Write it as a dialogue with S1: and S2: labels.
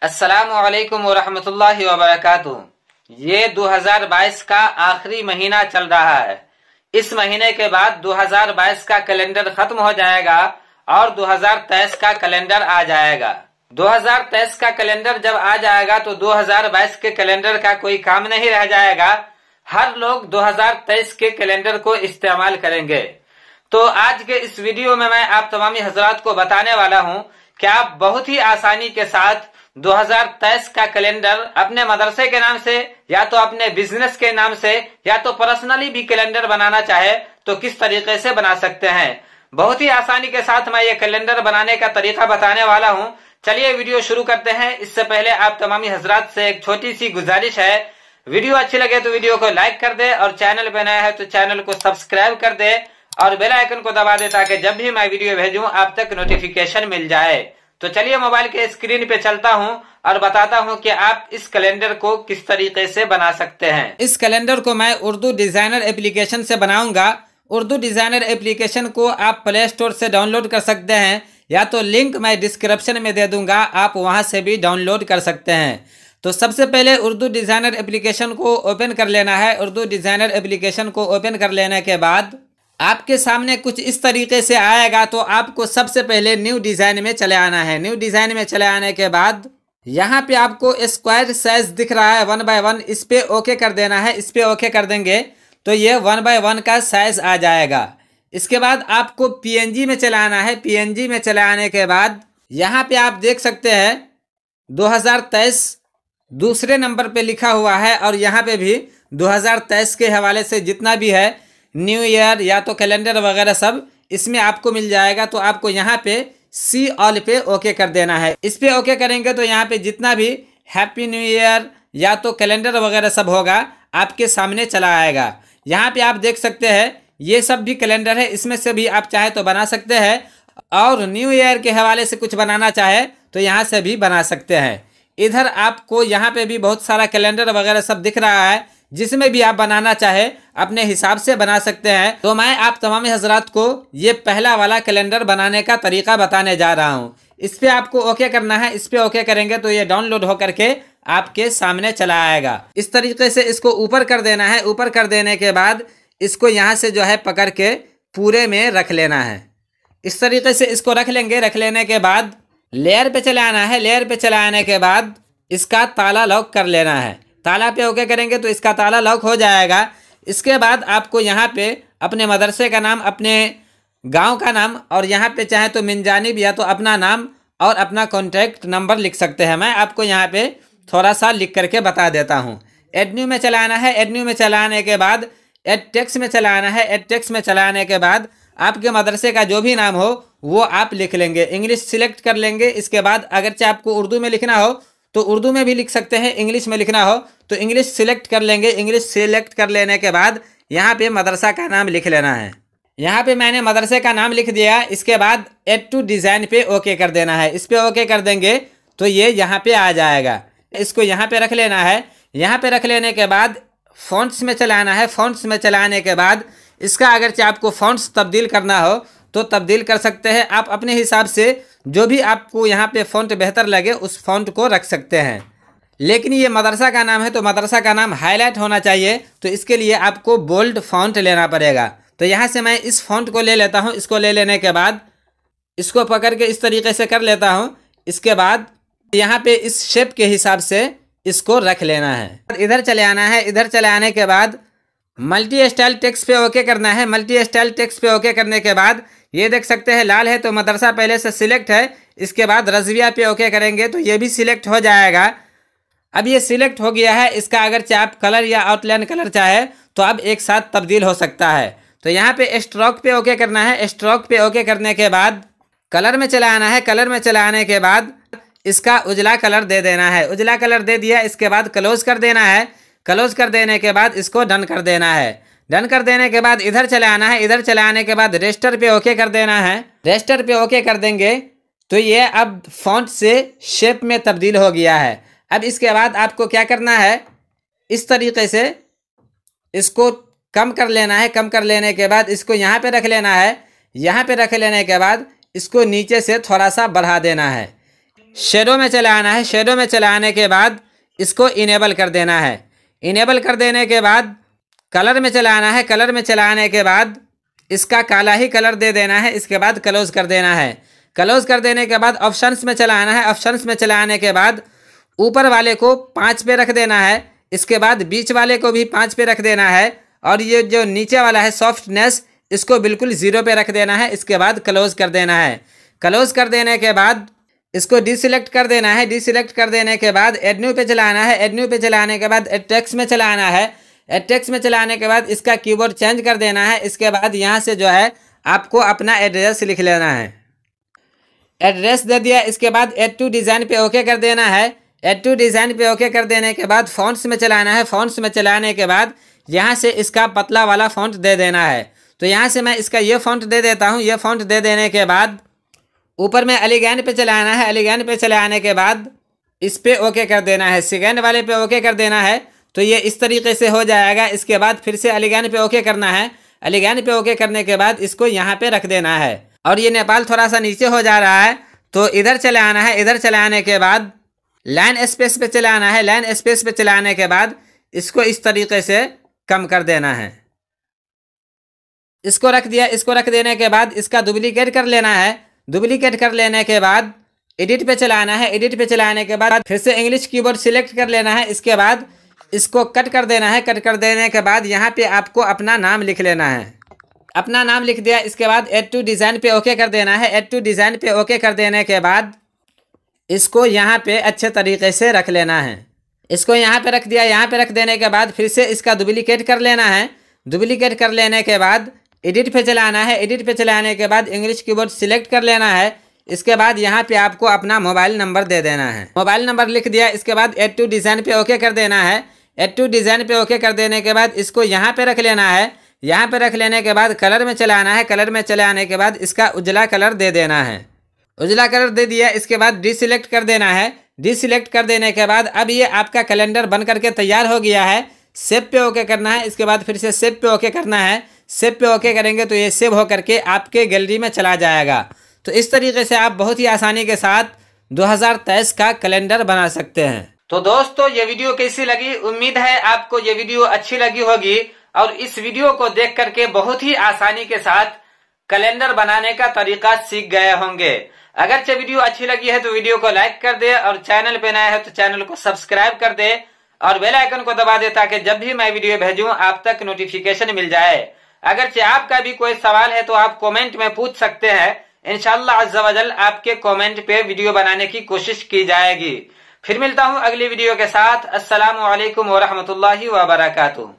S1: अस्सलामुअलैकुम वरहमतुल्लाहि वबरकातुहू। ये 2022 का आखिरी महीना चल रहा है। इस महीने के बाद 2022 का कैलेंडर खत्म हो जाएगा और 2023 का कैलेंडर आ जाएगा। 2023 का कैलेंडर जब आ जाएगा तो 2022 के कैलेंडर का कोई काम नहीं रह जाएगा। हर लोग 2023 के कैलेंडर को इस्तेमाल करेंगे। तो आज के इस वीडियो में मैं आप तमामी हजरात को बताने वाला हूं कि आप बहुत ही आसानी के साथ 2023 का कैलेंडर अपने मदरसे के नाम से या तो अपने बिजनेस के नाम से या तो पर्सनली भी कैलेंडर बनाना चाहे तो किस तरीके से बना सकते हैं। बहुत ही आसानी के साथ मैं ये कैलेंडर बनाने का तरीका बताने वाला हूं। चलिए वीडियो शुरू करते हैं। इससे पहले आप तमामी हजरात से एक छोटी सी गुजारिश है, वीडियो अच्छी लगे तो वीडियो को लाइक कर दे और चैनल पे नया है तो चैनल को सब्सक्राइब कर दे और बेल आइकन को दबा दे ताकि जब भी मैं वीडियो भेजूं आप तक नोटिफिकेशन मिल जाए। तो चलिए मोबाइल के स्क्रीन पे चलता हूं और बताता हूं कि आप इस कैलेंडर को किस तरीके से बना सकते हैं। इस कैलेंडर को मैं उर्दू डिजाइनर एप्लीकेशन से बनाऊंगा। उर्दू डिजाइनर एप्लीकेशन को आप प्ले स्टोर से डाउनलोड कर सकते हैं या तो लिंक मैं डिस्क्रिप्शन में दे दूंगा, आप वहां से भी डाउनलोड कर सकते हैं। तो सबसे पहले उर्दू डिजाइनर एप्लीकेशन को ओपन कर लेना है। उर्दू डिजाइनर एप्लीकेशन को ओपन कर लेने के बाद आपके सामने कुछ इस तरीके से आएगा। तो आपको सबसे पहले न्यू डिजाइन में चले आना है। न्यू डिजाइन में चले आने के बाद यहाँ पे आपको स्क्वायर साइज दिख रहा है 1 बाय 1, इस पे ओके कर देना है। इस पे ओके कर देंगे तो ये 1 बाय 1 का साइज आ जाएगा। इसके बाद आपको पीएनजी में चलाना है। पीएनजी में चले आने के बाद यहाँ पे आप देख सकते हैं 2023 दूसरे नंबर पे लिखा हुआ है और यहाँ पे भी 2023 के हवाले से जितना भी है न्यू ईयर या तो कैलेंडर वगैरह सब इसमें आपको मिल जाएगा। तो आपको यहाँ पे सी ऑल पे ओके कर देना है। इस पे ओके करेंगे तो यहाँ पे जितना भी हैप्पी न्यू ईयर या तो कैलेंडर वगैरह सब होगा आपके सामने चला आएगा। यहाँ पे आप देख सकते हैं ये सब भी कैलेंडर है, इसमें से भी आप चाहे तो बना सकते हैं और न्यू ईयर के हवाले से कुछ बनाना चाहे तो यहाँ से भी बना सकते हैं। इधर आपको यहाँ पे भी बहुत सारा कैलेंडर वगैरह सब दिख रहा है, जिसमें भी आप बनाना चाहे अपने हिसाब से बना सकते हैं। तो मैं आप तमाम हजरात को ये पहला वाला कैलेंडर बनाने का तरीका बताने जा रहा हूँ। इस पे आपको ओके करना है। इस पे ओके करेंगे तो ये डाउनलोड होकर के आपके सामने चला आएगा। इस तरीके से इसको ऊपर कर देना है। ऊपर कर देने के बाद इसको यहाँ से जो है पकड़ के पूरे में रख लेना है। इस तरीके से इसको रख लेंगे। रख लेने के बाद लेयर पे चले आना है। लेयर पे चले आने के बाद इसका ताला लॉक कर लेना है। ताला पे ओके करेंगे तो इसका ताला लॉक हो जाएगा। इसके बाद आपको यहाँ पे अपने मदरसे का नाम, अपने गांव का नाम और यहाँ पे चाहे तो मिनजानिब या तो अपना नाम और अपना कॉन्टैक्ट नंबर लिख सकते हैं। मैं आपको यहाँ पे थोड़ा सा लिख करके बता देता हूँ। एड न्यू में चलाना है। एड न्यू में चलाने के बाद एड टेक्स्ट में चलाना है। एड टेक्स्ट में चलाने के बाद आपके मदरसे का जो भी नाम हो वो आप लिख लेंगे। इंग्लिश सिलेक्ट कर लेंगे। इसके बाद अगरचे आपको उर्दू में लिखना हो तो उर्दू में भी लिख सकते हैं, इंग्लिश में लिखना हो तो इंग्लिश सिलेक्ट कर लेंगे। इंग्लिश सिलेक्ट कर लेने के बाद यहाँ पे मदरसा का नाम लिख लेना है। यहाँ पे मैंने मदरसे का नाम लिख दिया। इसके बाद एड टू डिज़ाइन पे ओके कर देना है। इस पे ओके कर देंगे तो ये यहाँ पे आ जाएगा। इसको यहाँ पे रख लेना है। यहाँ पे रख लेने के बाद फॉन्ट्स में चलाना है। फॉन्ट्स में चलाने के बाद इसका अगरचे आपको फॉन्ट्स तब्दील करना हो तो तब्दील कर सकते हैं। आप अपने हिसाब से जो भी आपको यहाँ पे फ़ॉन्ट बेहतर लगे उस फ़ॉन्ट को रख सकते हैं। लेकिन ये मदरसा का नाम है तो मदरसा का नाम हाईलाइट होना चाहिए, तो इसके लिए आपको बोल्ड फ़ॉन्ट लेना पड़ेगा। तो यहाँ से मैं इस फ़ॉन्ट को ले लेता हूँ। इसको ले लेने के बाद इसको पकड़ के इस तरीके से कर लेता हूँ। इसके बाद यहाँ पे इस शेप के हिसाब से इसको रख लेना है। इधर चले आना है। इधर चले आने के बाद मल्टी स्टाइल टेक्स्ट पे ओके करना है। मल्टी स्टाइल टेक्स्ट पे ओके करने के बाद ये देख सकते हैं लाल है तो मदरसा पहले से सिलेक्ट है। इसके बाद रज़विया पे ओके करेंगे तो ये भी सिलेक्ट हो जाएगा। अब ये सिलेक्ट हो गया है। इसका अगर चाहे आप कलर या आउटलाइन कलर चाहे तो अब एक साथ तब्दील हो सकता है। तो यहाँ पे स्ट्रोक पे ओके करना है। स्ट्रोक पे ओके करने के बाद कलर में चला आना है। कलर में चला आने के बाद इसका उजला कलर दे देना है। उजला कलर दे दिया। इसके बाद क्लोज कर देना है। क्लोज कर देने के बाद इसको डन कर देना है। डन कर देने के बाद इधर चले आना है। इधर चले आने के बाद रेस्टर पे ओके कर देना है। रेस्टर पे ओके कर देंगे तो ये अब फॉन्ट से शेप में तब्दील हो गया है। अब इसके बाद आपको क्या करना है, इस तरीके से इसको कम कर लेना है। कम कर लेने के बाद इसको यहाँ पे रख लेना है। यहाँ पे रख लेने के बाद इसको नीचे से थोड़ा सा बढ़ा देना है। शेडो में चले आना है। शेडो में चले आने के बाद इसको इनेबल कर देना है। इनेबल कर देने के बाद कलर में चला आना है। कलर में चला आने के बाद इसका काला ही कलर दे देना है। इसके बाद क्लोज कर देना है। क्लोज कर देने के बाद ऑप्शंस में चला आना है। ऑप्शंस में चला आने के बाद ऊपर वाले को 5 पे रख देना है। इसके बाद बीच वाले को भी 5 पे रख देना है और ये जो नीचे वाला है सॉफ्टनेस, इसको बिल्कुल 0 पे रख देना है। इसके बाद क्लोज कर देना है। क्लोज कर देने के बाद इसको डिसिलेक्ट कर देना है। डिसिलेक्ट कर देने के बाद एड न्यू पे चलाना है। एड न्यू पे चलाने के बाद एड टेक्स्ट में चलाना है। एड टेक्स्ट में चलाने के बाद इसका कीबोर्ड चेंज कर देना है। इसके बाद यहाँ से जो है आपको अपना एड्रेस लिख लेना है। एड्रेस दे दिया। इसके बाद एड टू डिज़ाइन पे ओके कर देना है। एड टू डिज़ाइन पे ओके कर देने के बाद फॉन्ट्स में चलाना है। फॉन्ट्स में चलाने के बाद यहाँ से इसका पतला वाला फॉन्ट दे देना है। तो यहाँ से मैं इसका ये फॉन्ट दे देता हूँ। ये फॉन्ट दे देने के बाद ऊपर में एलिगेंट पे चलाना है। एलिगेंट पे चले आने के बाद इस पे ओके कर देना है। सेकेंड वाले पे ओके कर देना है। तो ये इस तरीके से हो जाएगा। इसके बाद फिर से एलिगेंट पे ओके करना है। एलिगेंट पे ओके करने के बाद इसको यहाँ पे रख देना है। और ये नेपाल थोड़ा सा नीचे हो जा रहा है तो इधर चले आना है। इधर चले आने के बाद लाइन स्पेस पे चले आना है। लाइन स्पेस पे चले आने के बाद इसको इस तरीके से कम कर देना है। इसको रख दिया। इसको रख देने के बाद इसका डुप्लीकेट कर लेना है। डुप्लीकेट कर लेने के बाद एडिट पे चलाना है। एडिट पे चलाने के बाद फिर से इंग्लिश कीबोर्ड सिलेक्ट कर लेना है। इसके बाद इसको कट कर देना है। कट कर देने के बाद यहाँ पे आपको अपना नाम लिख लेना है। अपना नाम लिख दिया। इसके बाद एड टू डिज़ाइन पे ओके कर देना है। एड टू डिज़ाइन पे ओके कर देने के बाद इसको यहाँ पे अच्छे तरीके से रख लेना है। इसको यहाँ पे रख दिया। यहाँ पे रख देने के बाद फिर से इसका डुप्लीकेट कर लेना है। डुप्लीकेट कर लेने के बाद एडिट पे चलाना है। एडिट पे चलाने के बाद इंग्लिश कीबोर्ड सिलेक्ट कर लेना है। इसके बाद यहाँ पे आपको अपना मोबाइल नंबर दे देना है। मोबाइल नंबर लिख दिया। इसके बाद एड टू डिज़ाइन पे ओके कर देना है। एड टू डिज़ाइन पे ओके कर देने के बाद इसको यहाँ पे रख लेना है। यहाँ पे रख लेने के बाद कलर में चलाना है। कलर में चले आने के बाद इसका उजला कलर दे देना है। उजला कलर दे दिया। इसके बाद डिसिलेक्ट कर देना है। डिसिलेक्ट कर देने के बाद अब ये आपका कैलेंडर बन करके तैयार हो गया है। सेव पे ओके करना है। इसके बाद फिर से सेव पे ओके करना है। सेव पे ओके करेंगे तो ये सेव हो करके आपके गैलरी में चला जाएगा। तो इस तरीके से आप बहुत ही आसानी के साथ 2023 का कैलेंडर बना सकते हैं। तो दोस्तों ये वीडियो कैसी लगी? उम्मीद है आपको ये वीडियो अच्छी लगी होगी और इस वीडियो को देख करके बहुत ही आसानी के साथ कैलेंडर बनाने का तरीका सीख गए होंगे। अगर ये वीडियो अच्छी लगी है तो वीडियो को लाइक कर दे और चैनल पे नया है तो चैनल को सब्सक्राइब कर दे और बेल आइकन को दबा दे ताकि जब भी मैं वीडियो भेजूं आप तक नोटिफिकेशन मिल जाए। अगर आपका भी कोई सवाल है तो आप कमेंट में पूछ सकते हैं। इंशाअल्लाह अज़्ज़ा वजल आपके कमेंट पे वीडियो बनाने की कोशिश की जाएगी। फिर मिलता हूं अगली वीडियो के साथ। अस्सलामु अलैकुम व रहमतुल्लाहि व बरकातुहू।